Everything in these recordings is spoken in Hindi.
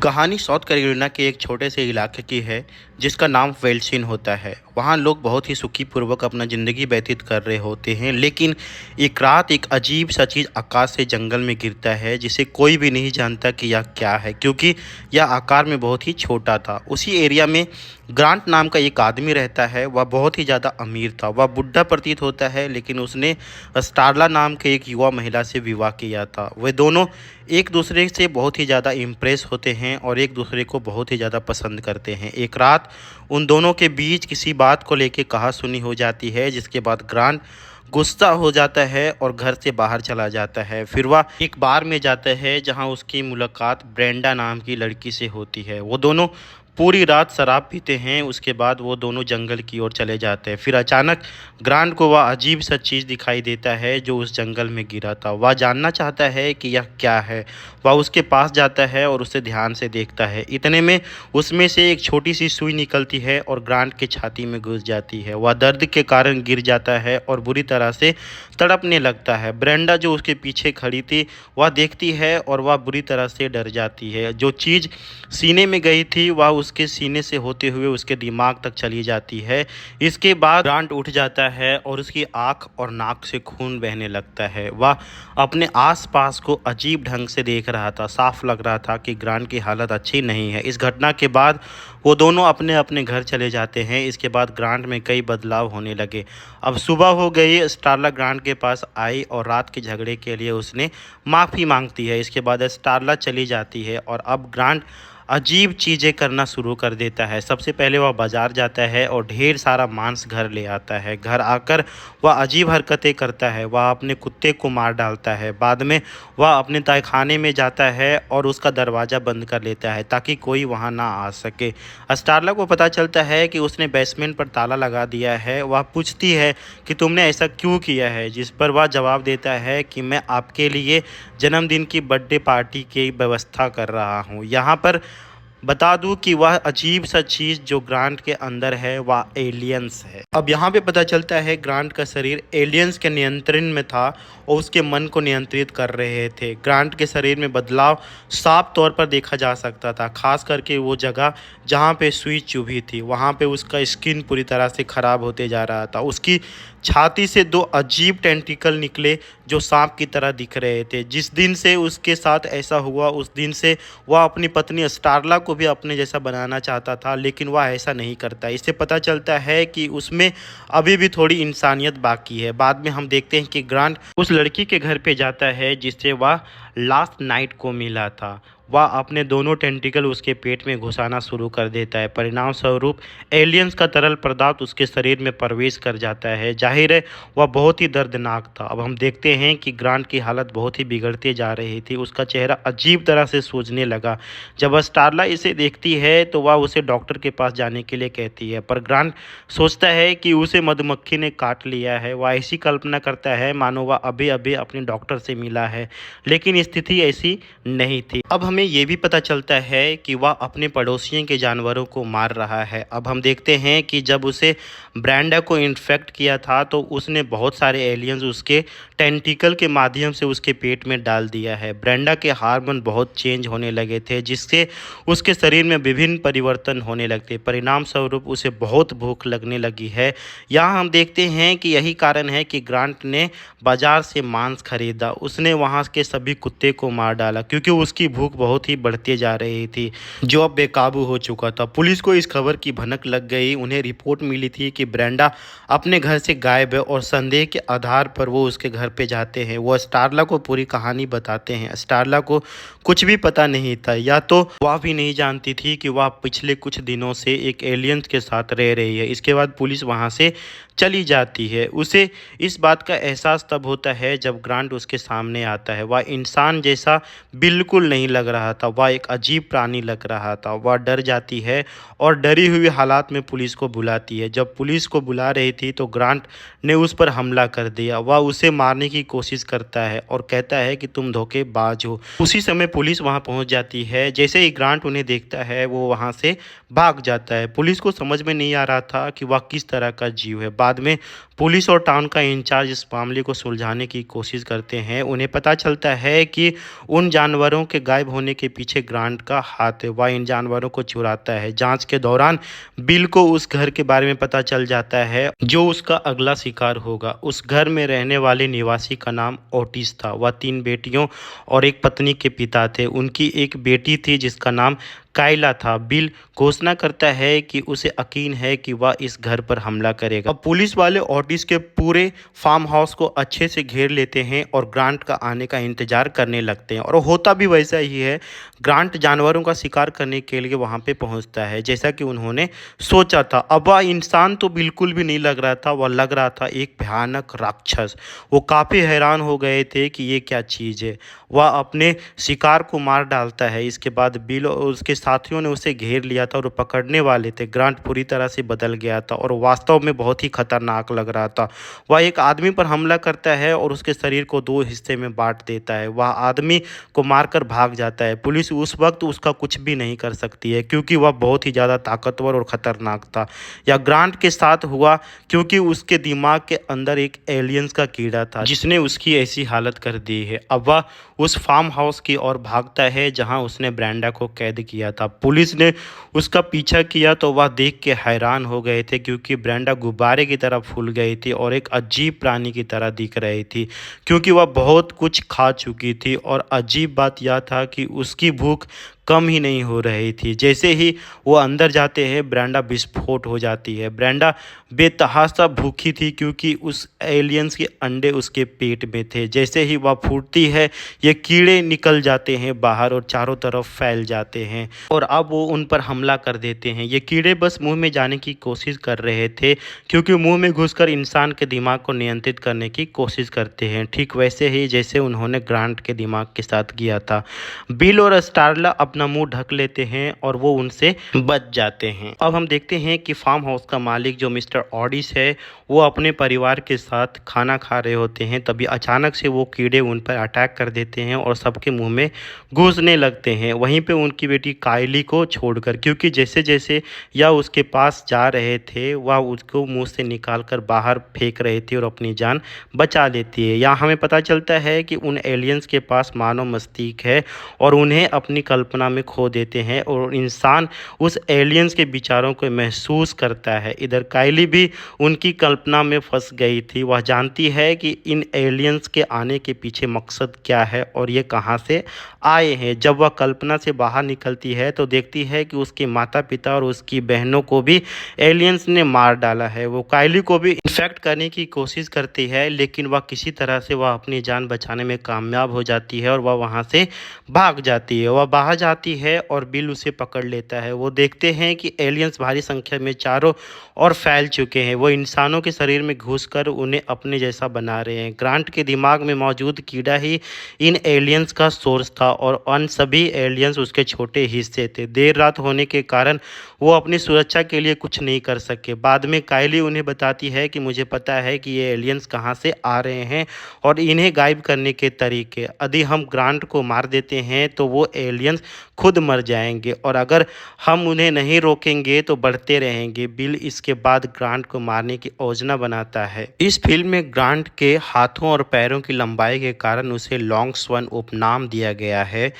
कहानी साउथ कैरोलिना के एक छोटे से इलाके की है जिसका नाम वेल्सिन होता है। वहाँ लोग बहुत ही सुखीपूर्वक अपना ज़िंदगी व्यतीत कर रहे होते हैं, लेकिन एक रात एक अजीब सा चीज़ आकाश से जंगल में गिरता है जिसे कोई भी नहीं जानता कि यह क्या है, क्योंकि यह आकार में बहुत ही छोटा था। उसी एरिया में ग्रांट नाम का एक आदमी रहता है। वह बहुत ही ज़्यादा अमीर था। वह बुढ़ा प्रतीत होता है, लेकिन उसने स्टारला नाम के एक युवा महिला से विवाह किया था। वे दोनों एक दूसरे से बहुत ही ज़्यादा इम्प्रेस होते हैं और एक दूसरे को बहुत ही ज़्यादा पसंद करते हैं। एक रात उन दोनों के बीच किसी बात को लेकर कहासुनी हो जाती है, जिसके बाद ग्रांट गुस्सा हो जाता है और घर से बाहर चला जाता है। फिर वह एक बार में जाता है जहां उसकी मुलाकात ब्रेंडा नाम की लड़की से होती है। वो दोनों पूरी रात शराब पीते हैं। उसके बाद वो दोनों जंगल की ओर चले जाते हैं। फिर अचानक ग्रांट को वह अजीब सा चीज़ दिखाई देता है जो उस जंगल में गिरा था। वह जानना चाहता है कि यह क्या है। वह उसके पास जाता है और उसे ध्यान से देखता है। इतने में उसमें से एक छोटी सी सुई निकलती है और ग्रांट के छाती में घुस जाती है। वह दर्द के कारण गिर जाता है और बुरी तरह से तड़पने लगता है। ब्रेंडा जो उसके पीछे खड़ी थी वह देखती है और वह बुरी तरह से डर जाती है। जो चीज़ सीने में गई थी वह उसके सीने से होते हुए उसके दिमाग तक चली जाती है। इसके बाद ग्रांट उठ जाता है और उसकी आंख और नाक से खून बहने लगता है। वह अपने आसपास को अजीब ढंग से देख रहा था। साफ लग रहा था कि ग्रांट की हालत अच्छी नहीं है। इस घटना के बाद वो दोनों अपने अपने घर चले जाते हैं। इसके बाद ग्रांट में कई बदलाव होने लगे। अब सुबह हो गई। स्टारला ग्रांट के पास आई और रात के झगड़े के लिए उसने माफ़ी मांगती है। इसके बाद स्टारला चली जाती है और अब ग्रांट अजीब चीज़ें करना शुरू कर देता है। सबसे पहले वह बाज़ार जाता है और ढेर सारा मांस घर ले आता है। घर आकर वह अजीब हरकतें करता है। वह अपने कुत्ते को मार डालता है। बाद में वह अपने तहखाने में जाता है और उसका दरवाज़ा बंद कर लेता है ताकि कोई वहां ना आ सके। स्टारला को पता चलता है कि उसने बेसमेंट पर ताला लगा दिया है। वह पूछती है कि तुमने ऐसा क्यों किया है, जिस पर वह जवाब देता है कि मैं आपके लिए जन्मदिन की बर्थडे पार्टी की व्यवस्था कर रहा हूँ। यहाँ पर बता दूं कि वह अजीब सा चीज़ जो ग्रांट के अंदर है वह एलियंस है। अब यहाँ पे पता चलता है ग्रांट का शरीर एलियंस के नियंत्रण में था और उसके मन को नियंत्रित कर रहे थे। ग्रांट के शरीर में बदलाव साफ तौर पर देखा जा सकता था, खास करके वो जगह जहाँ पे सुई चुभी थी। वहाँ पे उसका स्किन पूरी तरह से ख़राब होते जा रहा था। उसकी छाती से दो अजीब टेंटिकल निकले जो सांप की तरह दिख रहे थे। जिस दिन से उसके साथ ऐसा हुआ उस दिन से वह अपनी पत्नी स्टारला को भी अपने जैसा बनाना चाहता था, लेकिन वह ऐसा नहीं करता। इससे पता चलता है कि उसमें अभी भी थोड़ी इंसानियत बाकी है। बाद में हम देखते हैं कि ग्रांट उस लड़की के घर पे जाता है जिससे वह लास्ट नाइट को मिला था। वह अपने दोनों टेंटिकल उसके पेट में घुसाना शुरू कर देता है। परिणाम स्वरूप एलियंस का तरल पदार्थ उसके शरीर में प्रवेश कर जाता है। जाहिर है वह बहुत ही दर्दनाक था। अब हम देखते हैं कि ग्रांट की हालत बहुत ही बिगड़ती जा रही थी। उसका चेहरा अजीब तरह से सूजने लगा। जब स्टारला इसे देखती है तो वह उसे डॉक्टर के पास जाने के लिए कहती है, पर ग्रांट सोचता है कि उसे मधुमक्खी ने काट लिया है। वह ऐसी कल्पना करता है मानो वह अभी अभी अपने डॉक्टर से मिला है, लेकिन स्थिति ऐसी नहीं थी। अब हमें ये भी पता चलता है कि वह अपने पड़ोसियों के जानवरों को मार रहा है। अब हम देखते हैं कि जब उसे ब्रेंडा को इन्फेक्ट किया था तो उसने बहुत सारे एलियंस उसके टेंटिकल के माध्यम से उसके पेट में डाल दिया है। ब्रेंडा के हार्मोन बहुत चेंज होने लगे थे, जिससे उसके शरीर में विभिन्न परिवर्तन होने लगते। परिणाम स्वरूप उसे बहुत भूख लगने लगी है। यहाँ हम देखते हैं कि यही कारण है कि ग्रांट ने बाजार से मांस खरीदा। उसने वहाँ के सभी कुत्ते को मार डाला क्योंकि उसकी भूख बहुत ही बढ़ती जा रही थी, जो अब बेकाबू हो चुका था। पुलिस को इस खबर की भनक लग गई। उन्हें रिपोर्ट मिली थी कि ब्रेंडा अपने घर से गायब है और संदेह के आधार पर वो उसके घर पे जाते हैं। वो स्टारला को पूरी कहानी बताते हैं। स्टारला को कुछ भी पता नहीं था, या तो वह भी नहीं जानती थी कि वह पिछले कुछ दिनों से एक एलियंस के साथ रह रही है। इसके बाद पुलिस वहाँ से चली जाती है। उसे इस बात का एहसास तब होता है जब ग्रांट उसके सामने आता है। वह इंसान जैसा बिल्कुल नहीं लग रहा था, वह एक अजीब प्राणी लग रहा था। वह डर जाती है और डरी हुई हालात में पुलिस को बुलाती है। जब पुलिस को बुला रही थी तो ग्रांट ने उस पर हमला कर दिया। वह उसे मारने की कोशिश करता है और कहता है कि तुम धोखेबाज हो। उसी समय पुलिस वहां पहुंच जाती है। जैसे ही ग्रांट उन्हें देखता है वो वहां से भाग जाता है। पुलिस को समझ में नहीं आ रहा था कि वह किस तरह का जीव है। बाद में पुलिस और टाउन का इंचार्ज इस मामले को सुलझाने की कोशिश करते हैं। उन्हें पता चलता है कि उन जानवरों के गायब होने होने के पीछे ग्रांट का हाथ है। वह इन जानवरों को चुराता है। जांच के दौरान बिल को उस घर के बारे में पता चल जाता है जो उसका अगला शिकार होगा। उस घर में रहने वाले निवासी का नाम ओटिस था। वह 3 बेटियों और एक पत्नी के पिता थे। उनकी एक बेटी थी जिसका नाम काइला था। बिल घोषणा करता है कि उसे यकीन है कि वह इस घर पर हमला करेगा। अब पुलिस वाले ओटिस के पूरे फार्म हाउस को अच्छे से घेर लेते हैं और ग्रांट का आने का इंतजार करने लगते हैं, और होता भी वैसा ही है। ग्रांट जानवरों का शिकार करने के लिए वहां पे पहुंचता है जैसा कि उन्होंने सोचा था। अब वह इंसान तो बिल्कुल भी नहीं लग रहा था, वह लग रहा था एक भयानक राक्षस। वो काफ़ी हैरान हो गए थे कि ये क्या चीज़ है। वह अपने शिकार को मार डालता है। इसके बाद बिल और उसके साथियों ने उसे घेर लिया था और वो पकड़ने वाले थे। ग्रांट पूरी तरह से बदल गया था और वास्तव में बहुत ही खतरनाक लग रहा था। वह एक आदमी पर हमला करता है और उसके शरीर को 2 हिस्से में बांट देता है। वह आदमी को मारकर भाग जाता है। पुलिस उस वक्त उसका कुछ भी नहीं कर सकती है क्योंकि वह बहुत ही ज़्यादा ताकतवर और ख़तरनाक था। यह ग्रांट के साथ हुआ क्योंकि उसके दिमाग के अंदर एक एलियंस का कीड़ा था जिसने उसकी ऐसी हालत कर दी है। अब वह उस फार्म हाउस की ओर भागता है जहां उसने ब्रेंडा को कैद किया था। पुलिस ने उसका पीछा किया तो वह देख के हैरान हो गए थे क्योंकि ब्रेंडा गुब्बारे की तरह फूल गई थी और एक अजीब प्राणी की तरह दिख रही थी क्योंकि वह बहुत कुछ खा चुकी थी। और अजीब बात यह था कि उसकी भूख कम ही नहीं हो रही थी। जैसे ही वो अंदर जाते हैं ब्रेंडा विस्फोट हो जाती है। ब्रेंडा बेतहाशा भूखी थी क्योंकि उस एलियंस के अंडे उसके पेट में थे। जैसे ही वह फूटती है ये कीड़े निकल जाते हैं बाहर और चारों तरफ फैल जाते हैं और अब वो उन पर हमला कर देते हैं। ये कीड़े बस मुंह में जाने की कोशिश कर रहे थे क्योंकि मुंह में घुसकर इंसान के दिमाग को नियंत्रित करने की कोशिश करते हैं, ठीक वैसे ही जैसे उन्होंने ग्रांट के दिमाग के साथ किया था। बिल और स्टारला अपना मुंह ढक लेते हैं और वो उनसे बच जाते हैं। अब हम देखते हैं कि फार्म हाउस का मालिक जो मिस्टर ऑडिस है वो अपने परिवार के साथ खाना खा रहे होते हैं। तभी अचानक से वो कीड़े उन पर अटैक कर देते हैं और सबके मुंह में घुसने लगते हैं। वहीं पे उनकी बेटी काइली को छोड़कर, क्योंकि जैसे जैसे यह उसके पास जा रहे थे वह उसको मुंह से निकाल कर बाहर फेंक रही थी और अपनी जान बचा लेती है। यहाँ हमें पता चलता है कि उन एलियंस के पास मानव मस्तिष्क है और उन्हें अपनी कल्पना में खो देते हैं और इंसान उस एलियंस के विचारों को महसूस करता है। इधर काइली भी उनकी कल्पना में फंस गई थी। वह जानती है कि इन एलियंस के आने के पीछे मकसद क्या है और ये कहां से आए हैं। जब वह कल्पना से बाहर निकलती है तो देखती है कि उसके माता पिता और उसकी बहनों को भी एलियंस ने मार डाला है। वो काइली को भी इन्फेक्ट करने की कोशिश करती है लेकिन वह किसी तरह से वह अपनी जान बचाने में कामयाब हो जाती है और वह वहां से भाग जाती है। वह बाहर जाती है और बिल उसे पकड़ लेता है। वो देखते हैं कि एलियंस भारी संख्या में चारों ओर फैल चुके हैं। वो इंसानों के शरीर में घुसकर उन्हें अपने जैसा बना रहे हैं। ग्रांट के दिमाग में मौजूद कीड़ा ही इन एलियंस का सोर्स था और अन्य सभी एलियंस उसके छोटे हिस्से थे। देर रात होने के कारण वो अपनी सुरक्षा के लिए कुछ नहीं कर सके। बाद में काइली उन्हें बताती है कि मुझे पता है कि ये एलियंस कहाँ से आ रहे हैं और इन्हें गायब करने के तरीके। यदि हम ग्रांट को मार देते हैं तो वो एलियंस खुद मर जाएंगे और अगर हम उन्हें नहीं रोकेंगे तो बढ़ते रहेंगे। बिल इसके बाद ग्रांट को मारने की योजना बनाता है। इस फिल्म में ग्रांट के हाथों और पैरों की लंबाई के कारण उसे लॉन्ग स्वैन उपनाम दिया गया है।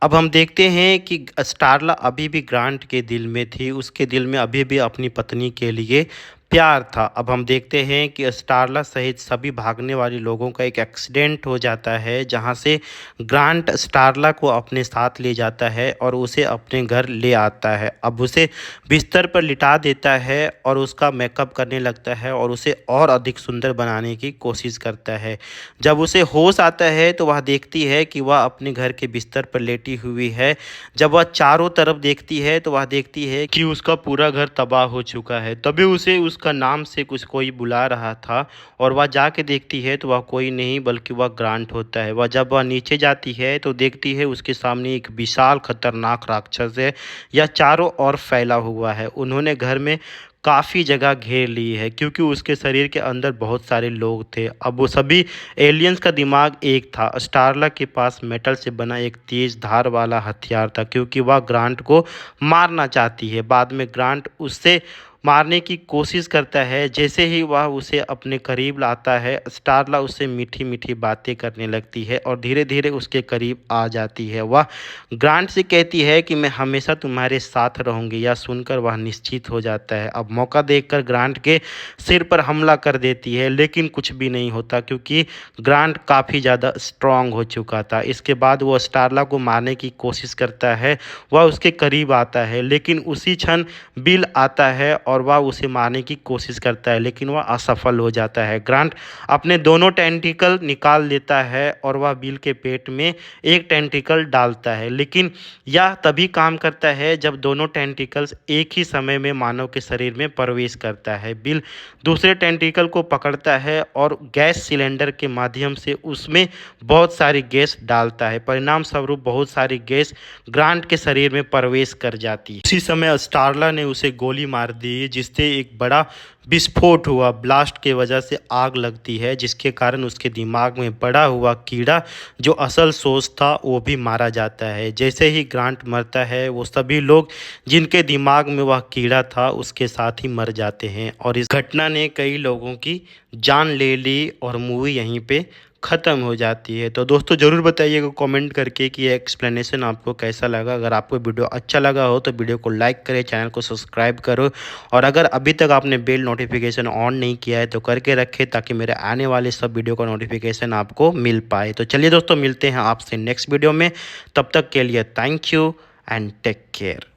अब हम देखते हैं कि स्टारला अभी भी ग्रांट के दिल में थी। उसके दिल में अभी भी अपनी पत्नी के लिए प्यार था। अब हम देखते हैं कि स्टारला सहित सभी भागने वाले लोगों का एक एक्सीडेंट हो जाता है जहां से ग्रांट स्टारला को अपने साथ ले जाता है और उसे अपने घर ले आता है। अब उसे बिस्तर पर लिटा देता है और उसका मेकअप करने लगता है और उसे और अधिक सुंदर बनाने की कोशिश करता है। जब उसे होश आता है तो वह देखती है कि वह अपने घर के बिस्तर पर लेटी हुई है। जब वह चारों तरफ देखती है तो वह देखती है कि उसका पूरा घर तबाह हो चुका है। तभी उसे उसका नाम से कुछ कोई बुला रहा था और वह जाके देखती है तो वह कोई नहीं बल्कि वह ग्रांट होता है। जब वह नीचे जाती है तो देखती है उसके सामने एक विशाल खतरनाक राक्षस है। यह चारों ओर फैला हुआ है। उन्होंने घर में काफ़ी जगह घेर ली है क्योंकि उसके शरीर के अंदर बहुत सारे लोग थे। अब वो सभी एलियंस का दिमाग एक था। स्टारला के पास मेटल से बना एक तेज धार वाला हथियार था क्योंकि वह ग्रांट को मारना चाहती है। बाद में ग्रांट उससे मारने की कोशिश करता है। जैसे ही वह उसे अपने करीब लाता है, स्टारला उससे मीठी-मीठी बातें करने लगती है और धीरे-धीरे उसके करीब आ जाती है। वह ग्रांट से कहती है कि मैं हमेशा तुम्हारे साथ रहूँगी। यह सुनकर वह निश्चित हो जाता है। अब मौका देखकर ग्रांट के सिर पर हमला कर देती है, लेकिन कुछ भी नहीं होता क्योंकि ग्रांट काफ़ी ज़्यादा स्ट्रॉन्ग हो चुका था। इसके बाद वो स्टारला को मारने की कोशिश करता है। वह उसके करीब आता है, लेकिन उसी क्षण बिल आता है और वह उसे मारने की कोशिश करता है, लेकिन वह असफल हो जाता है। ग्रांट अपने दोनों टेंटिकल निकाल लेता है और वह बिल के पेट में एक टेंटिकल डालता है, लेकिन यह तभी काम करता है जब दोनों टेंटिकल्स एक ही समय में मानव के शरीर में प्रवेश करता है। बिल दूसरे टेंटिकल को पकड़ता है और गैस सिलेंडर के माध्यम से उसमें बहुत सारी गैस डालता है। परिणाम स्वरूप बहुत सारी गैस ग्रांट के शरीर में प्रवेश कर जाती है। उसी समय स्टारला ने उसे गोली मार दी, जिससे एक बड़ा विस्फोट हुआ। ब्लास्ट के वजह से आग लगती है, जिसके कारण उसके दिमाग में पड़ा हुआ कीड़ा जो असल सोर्स था वो भी मारा जाता है। जैसे ही ग्रांट मरता है, वो सभी लोग जिनके दिमाग में वह कीड़ा था उसके साथ ही मर जाते हैं और इस घटना ने कई लोगों की जान ले ली और मूवी यहीं पे ख़त्म हो जाती है। तो दोस्तों ज़रूर बताइएगा कमेंट करके कि ये एक्सप्लेनेशन आपको कैसा लगा। अगर आपको वीडियो अच्छा लगा हो तो वीडियो को लाइक करें, चैनल को सब्सक्राइब करो और अगर अभी तक आपने बेल नोटिफिकेशन ऑन नहीं किया है तो करके रखें, ताकि मेरे आने वाले सब वीडियो का नोटिफिकेशन आपको मिल पाए। तो चलिए दोस्तों, मिलते हैं आपसे नेक्स्ट वीडियो में। तब तक के लिए thank you and take care.